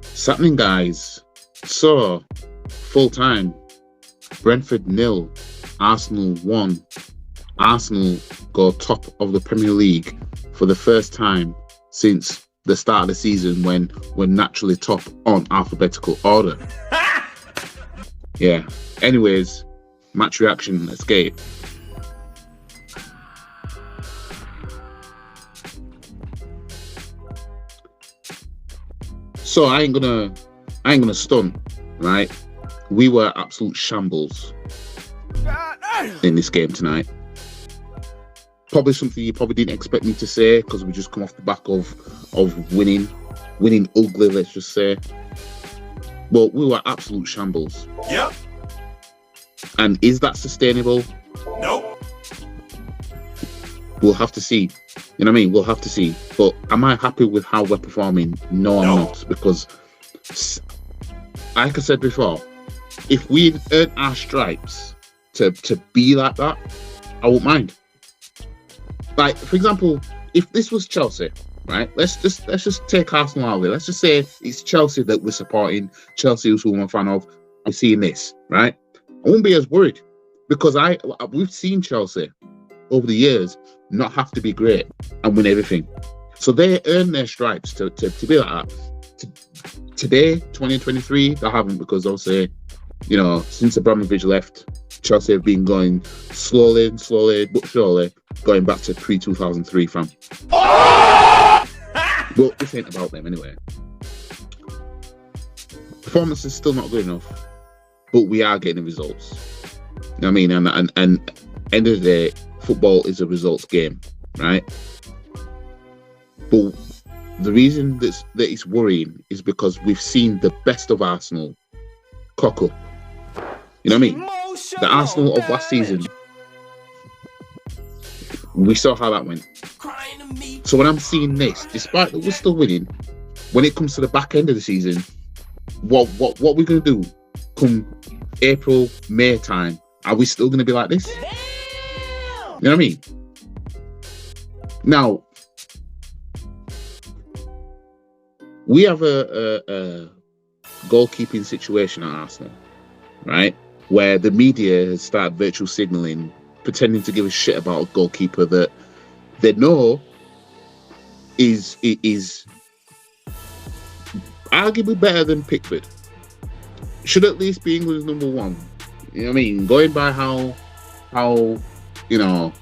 It's happening, guys. So, full time, Brentford 0, Arsenal 1. Arsenal go top of the Premier League for the first time since the start of the season, when we're naturally top on alphabetical order. Yeah. Anyways, match reaction, escape. So I ain't gonna stunt, right? We were absolute shambles in this game tonight. Probably something you probably didn't expect me to say, because we just come off the back of winning ugly, let's just say. But we were absolute shambles. Yep. And is that sustainable? Nope. We'll have to see. You know what I mean? We'll have to see. But am I happy with how we're performing? No, I'm not. Because, like I said before, if we'd earned our stripes to be like that, I wouldn't mind. Like, for example, if this was Chelsea, right? Let's just take Arsenal out of it. Let's just say it's Chelsea that we're supporting, Chelsea who I'm a fan of. I'm seeing this, right? I won't be as worried, because we've seen Chelsea over the years not have to be great and win everything. So they earn their stripes to be like that. Today, 2023, they haven't, because obviously, you know, since Abramovich left, Chelsea have been going slowly but surely, going back to pre-2003 fam. But this ain't about them anyway. Performance is still not good enough, but we are getting the results. You know what I mean? And end of the day, football is a results game, right? But the reason that it's worrying is because we've seen the best of Arsenal cock up. You know what I mean? The Arsenal of last season, we saw how that went. So when I'm seeing this, despite that we're still winning, when it comes to the back end of the season, what we're going to do come April, May time, are we still going to be like this? You know what I mean? Now, we have a goalkeeping situation at Arsenal, right? Where the media has started virtual signalling, pretending to give a shit about a goalkeeper that they know is arguably better than Pickford. Should at least be England's number one. You know what I mean? Going by how you know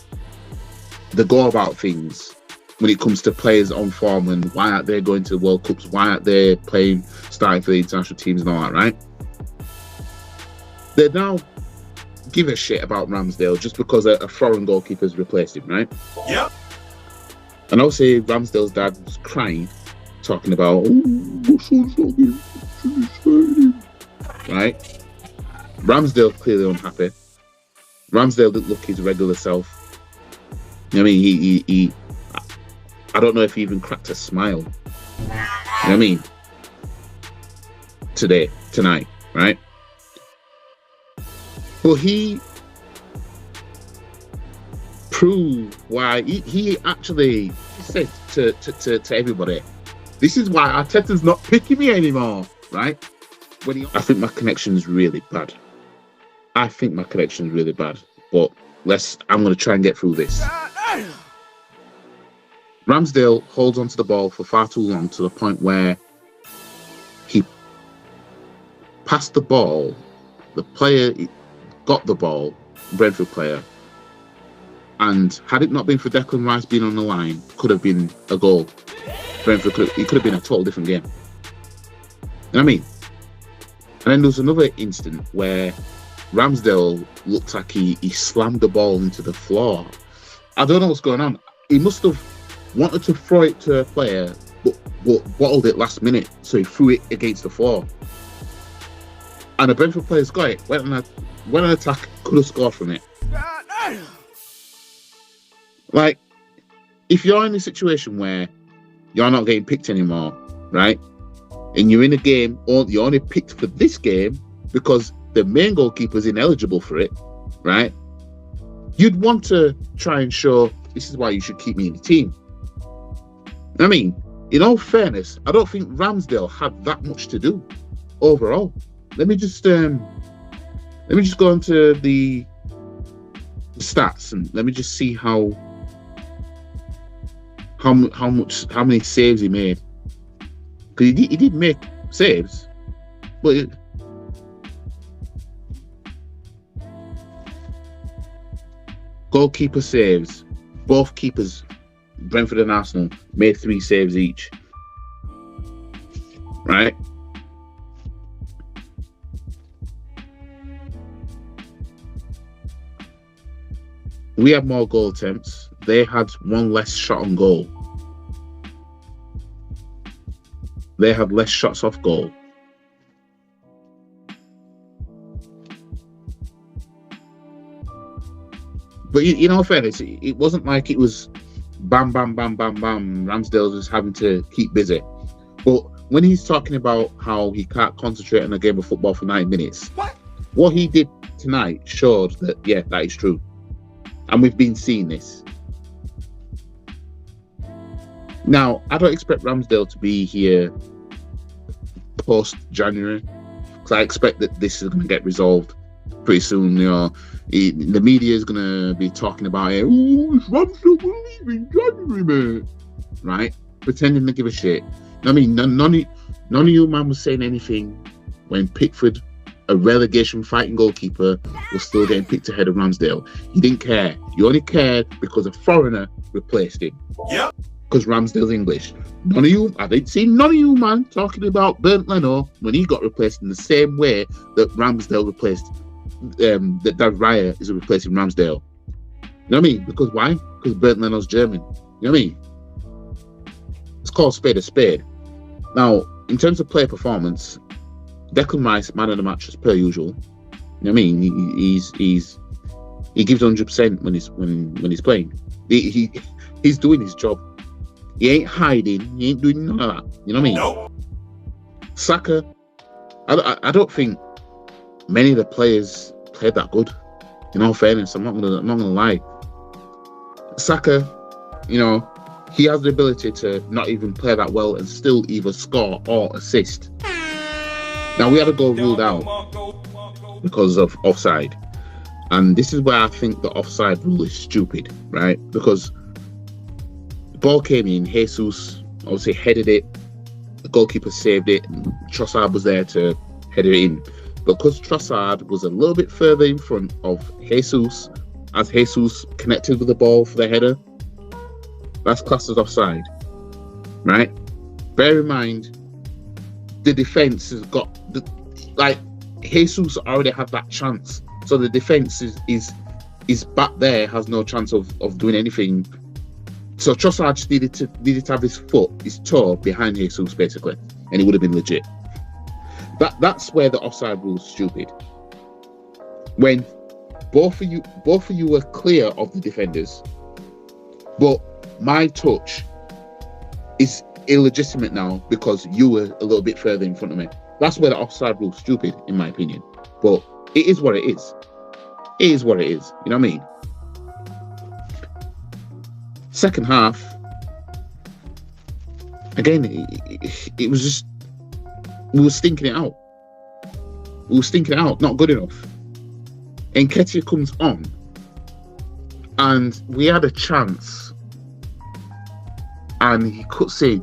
they go about things when it comes to players on form, and why aren't they going to World Cups? Why aren't they starting for the international teams and all that, right? They now give a shit about Ramsdale just because a foreign goalkeeper's replaced him, right? Yep. And obviously Ramsdale's dad was crying, talking about, my son's not getting right? Ramsdale clearly unhappy. Ramsdale didn't look his regular self. You know what I mean? He I don't know if he even cracked a smile. You know what I mean? Tonight, right? Well, he proved why he actually said to everybody, this is why Arteta's not picking me anymore, right? I think my connection's really bad. But I'm going to try and get through this. Ramsdale holds onto the ball for far too long, to the point where he passed the ball. The player got the ball, Brentford player, and had it not been for Declan Rice being on the line, could have been a goal. Brentford could have been a total different game. You know what I mean? And then there was another instant where Ramsdale looked like he slammed the ball into the floor. I don't know what's going on. He must have wanted to throw it to a player, but bottled it last minute, so he threw it against the floor. And the Brentford players got it, went on attack, could have scored from it. Like, if you're in a situation where you're not getting picked anymore, right? And you're in a game, or you're only picked for this game because the main goalkeeper's ineligible for it, right? You'd want to try and show, this is why you should keep me in the team. I mean, in all fairness, I don't think Ramsdale had that much to do overall. Let me just go into the stats and let me just see how many saves he made. Because he did make saves, but goalkeeper saves. Both keepers, Brentford and Arsenal, made 3 saves each. Right? We had more goal attempts. They had 1 less shot on goal. They had less shots off goal. But in all fairness, it wasn't like it was bam, bam, bam, bam, bam. Ramsdale just having to keep busy. But when he's talking about how he can't concentrate on a game of football for 9 minutes, what he did tonight showed that, yeah, that is true. And we've been seeing this. Now, I don't expect Ramsdale to be here post-January, because I expect that this is going to get resolved pretty soon. You know, the media is going to be talking about it. Oh, is Ramsdale will leave in January, mate? Right? Pretending to give a shit. I mean, none of you man was saying anything when Pickford, a relegation fighting goalkeeper, was still getting picked ahead of Ramsdale. You didn't care. You only cared because a foreigner replaced him. Yep. Because Ramsdale's English. None of you, I didn't see none of you, man, talking about Bernd Leno when he got replaced in the same way that Ramsdale replaced, that David Raya is replacing Ramsdale. You know what I mean? Because why? Because Bernd Leno's German. You know what I mean? It's called spade a spade. Now, in terms of player performance, Declan Rice, man of the match as per usual. You know what I mean? He gives 100% when he's playing. He's doing his job. He ain't hiding. He ain't doing none of that. You know what I mean? Nope. Saka, I don't think many of the players played that good. In all fairness, I'm not gonna lie. Saka, you know, he has the ability to not even play that well and still either score or assist. Now, we had a goal ruled out because of offside. And this is where I think the offside rule is stupid, right? Because the ball came in, Jesus obviously headed it, the goalkeeper saved it, and Trossard was there to head it in. Because Trossard was a little bit further in front of Jesus, as Jesus connected with the ball for the header, that's classed as offside, right? Bear in mind, the defense has got Jesus already had that chance, so the defense is back there, has no chance of doing anything. So Trossard just needed to have his toe behind Jesus basically, and it would have been legit. That's where the offside rule is stupid. When both of you were clear of the defenders, but my touch is illegitimate now because you were a little bit further in front of me. That's where the offside rule is stupid, in my opinion. But it is what it is. It is what it is. You know what I mean? Second half, again, it was just, we were stinking it out. We were stinking it out, not good enough. And Nketiah comes on, and we had a chance, and he cuts in.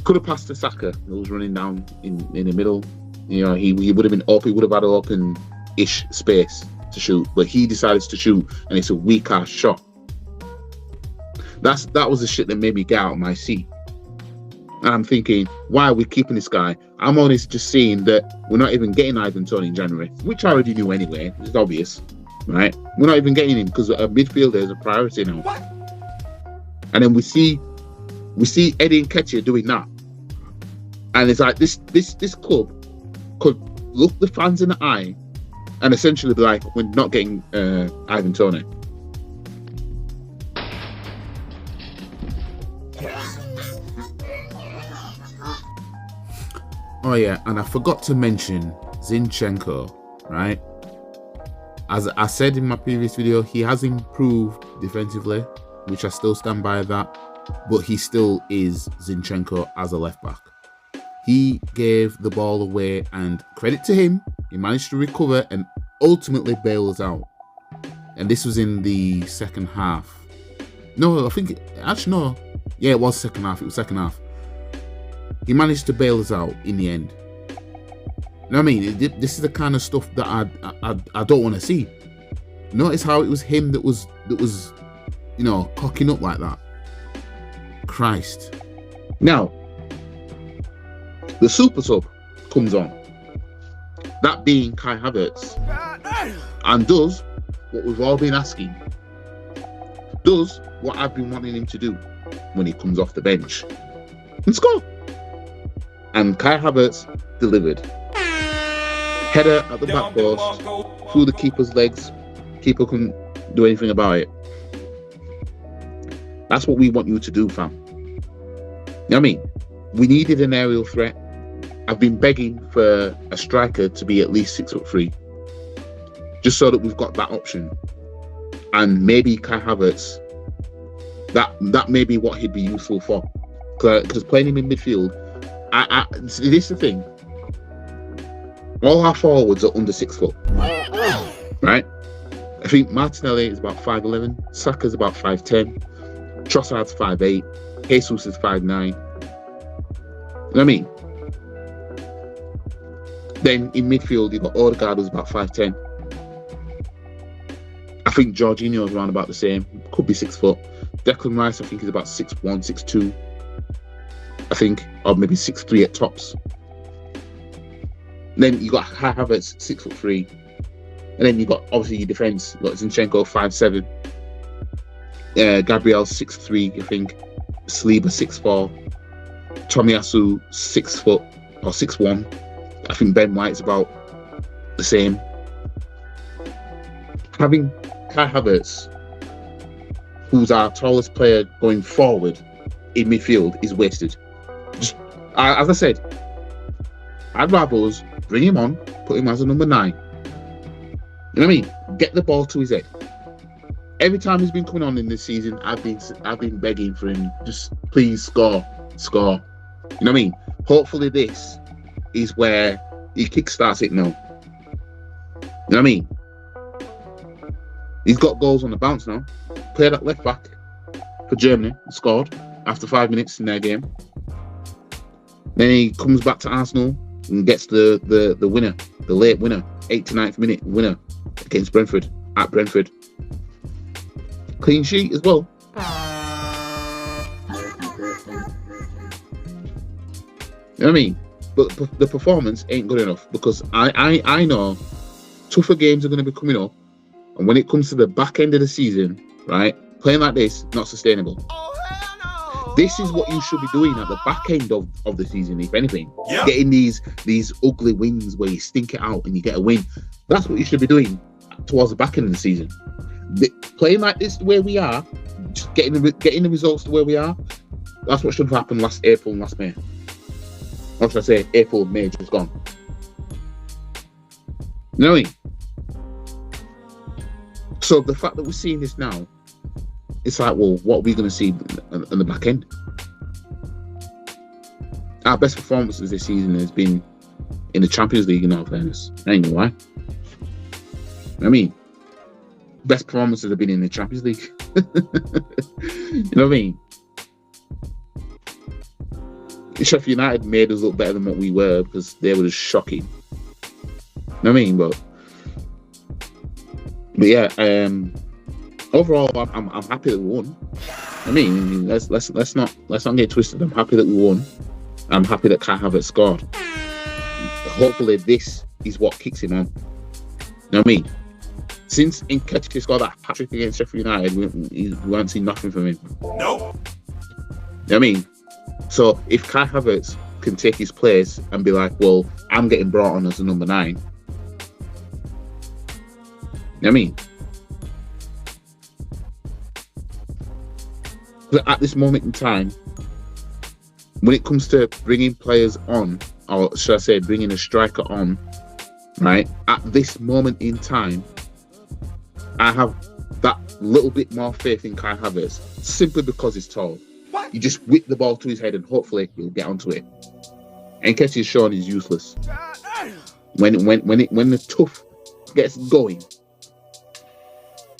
Could have passed to Saka, who was running down in the middle. You know, he would have been up. He would have had an open-ish space to shoot, but he decides to shoot, and it's a weak-ass shot. That was the shit that made me get out of my seat. And I'm thinking, why are we keeping this guy? I'm only just seeing that we're not even getting Ivan Toney in January, which I already knew anyway. It's obvious, right? We're not even getting him because a midfielder is a priority now. What? And then we see Eddie Nketiah doing that, and it's like this club could look the fans in the eye and essentially be like, we're not getting Ivan Toney. Oh yeah, and I forgot to mention Zinchenko, right? As I said in my previous video, he has improved defensively, which I still stand by that. but he still is Zinchenko as a left back. He gave the ball away, and credit to him, he managed to recover and ultimately bail us out. And this was in the second half. No, I think, actually no. Yeah, it was second half. It was second half. He managed to bail us out in the end. You know what I mean? This is the kind of stuff that I don't want to see. Notice how it was him that was you know, cocking up like that. Christ. Now, the super sub comes on. That being Kai Havertz. And does what we've all been asking. Does what I've been wanting him to do when he comes off the bench. And score. And Kai Havertz delivered. Header at the back post, through the keeper's legs. Keeper couldn't do anything about it. That's what we want you to do, fam. You know what I mean? We needed an aerial threat. I've been begging for a striker to be at least 6'3", just so that we've got that option. And maybe Kai Havertz, that may be what he'd be useful for. Because playing him in midfield, this is the thing. All our forwards are under 6 foot, right? I think Martinelli is about 5'11", Saka's about 5'10", Trossard's 5'8", Jesus is 5'9". You know what I mean? Then in midfield, you've got Odegaard who's about 5'10". I think Jorginho's around about the same, could be 6 foot. Declan Rice, I think, is about 6'1", 6'2", I think, or maybe 6'3" at tops. Then you got Kai Havertz, 6'3", and then you got obviously your defense. You got Zinchenko, 5'7", Gabriel 6'3", I think, Saliba 6'4", Tomiyasu 6 foot or 6'1". I think Ben White's about the same. Having Kai Havertz, who's our tallest player going forward in midfield, is wasted. Just, as I said, I'd rather us bring him on, put him as a number 9. You know what I mean? Get the ball to his head. Every time he's been coming on in this season, I've been begging for him, just please score. You know what I mean? Hopefully this is where he kickstarts it now. You know what I mean? He's got goals on the bounce now. Played at left back for Germany, scored after 5 minutes in their game. Then he comes back to Arsenal and gets the winner, the late winner, 89th minute winner against Brentford, at Brentford. Clean sheet as well. You know what I mean? But the performance ain't good enough, because I know tougher games are going to be coming up, and when it comes to the back end of the season, right, playing like this, not sustainable. This is what you should be doing at the back end of the season, if anything. Yep. Getting these ugly wins where you stink it out and you get a win. That's what you should be doing towards the back end of the season. Playing like this the way we are, just getting the results the way we are, that's what should have happened last April and last May. Or should I say April, May, just gone. You know what I mean? So the fact that we're seeing this now, it's like, well, what are we going to see on the back end? Our best performances this season has been in the Champions League, in all fairness. I ain't gonna lie. I mean, best performances have been in the Champions League. You know what I mean? Sheffield United made us look better than what we were, because they were just shocking. You know what I mean? But yeah, overall, I'm happy that we won. I mean, let's not get twisted. I'm happy that we won. I'm happy that Kai Havertz scored. Hopefully, this is what kicks him on. You know what I mean? Since Nketiah scored that hat-trick against Sheffield United, we haven't seen nothing from him. Nope. You know what I mean? So if Kai Havertz can take his place and be like, well, I'm getting brought on as a number 9. You know what I mean? But at this moment in time, when it comes to bringing players on, or should I say bringing a striker on, right, at this moment in time, I have that little bit more faith in Kai Havertz, simply because he's tall. What? You just whip the ball to his head and hopefully he'll get onto it. Nketiah's shown he's useless. When the tough gets going,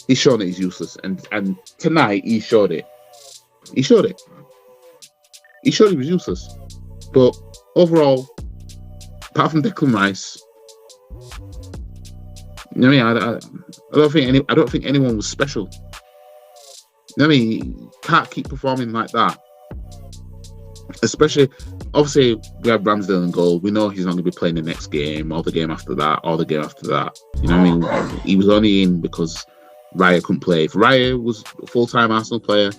he's shown that he's useless. And tonight he showed it. He showed he was useless. But overall, apart from Declan Rice, you know what I mean? I don't think anyone was special. You know what I mean? Can't keep performing like that. Especially, obviously, we have Ramsdale in goal. We know he's not going to be playing the next game, or the game after that, or the game after that. You know what I mean? He was only in because Raya couldn't play. If Raya was a full-time Arsenal player,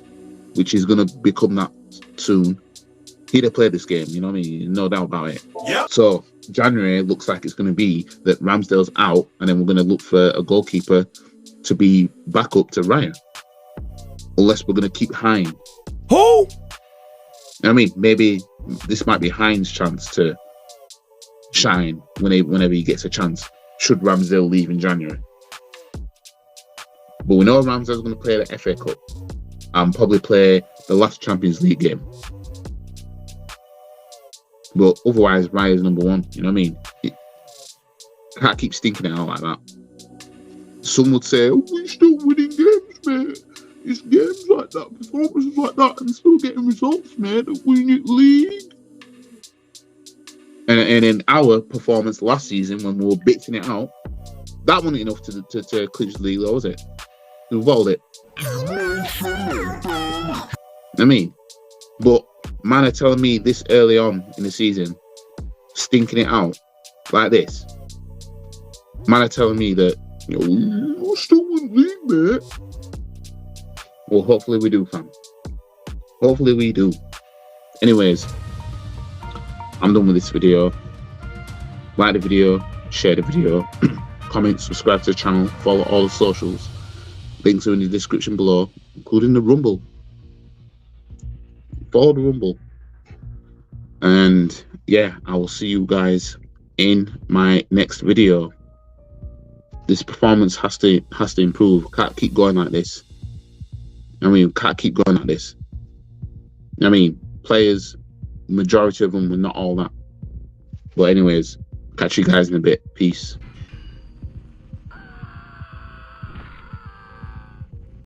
which he's going to become that soon, he'd have played this game. You know what I mean? No doubt about it. Yep. So January looks like it's going to be that Ramsdale's out, and then we're going to look for a goalkeeper to be back up to Raya. Unless we're going to keep Hine. Who? I mean, maybe this might be Hine's chance to shine whenever he gets a chance, should Ramsdale leave in January. But we know Ramsdale's going to play the FA Cup and probably play the last Champions League game. But otherwise, Raya's number one. You know what I mean? Can't keep stinking it out like that. Some would say, oh, we're still winning games, mate. It's games like that, performances like that, and still getting results, man. Winning league. And in our performance last season, when we were bitching it out, that wasn't enough to clinch the league, though, was it? We bottled it. I mean, but man are telling me this early on in the season, stinking it out like this. Man are telling me that, you know, we're still winning league, mate. Well, hopefully we do, fam. Hopefully we do. Anyways, I'm done with this video. Like the video, share the video, comment, subscribe to the channel, follow all the socials. Links are in the description below, including the Rumble. Follow the Rumble. And yeah, I will see you guys in my next video. This performance has to improve. Can't keep going like this. I mean, can't keep going like this. I mean, players, majority of them were not all that. But anyways, catch you guys in a bit. Peace.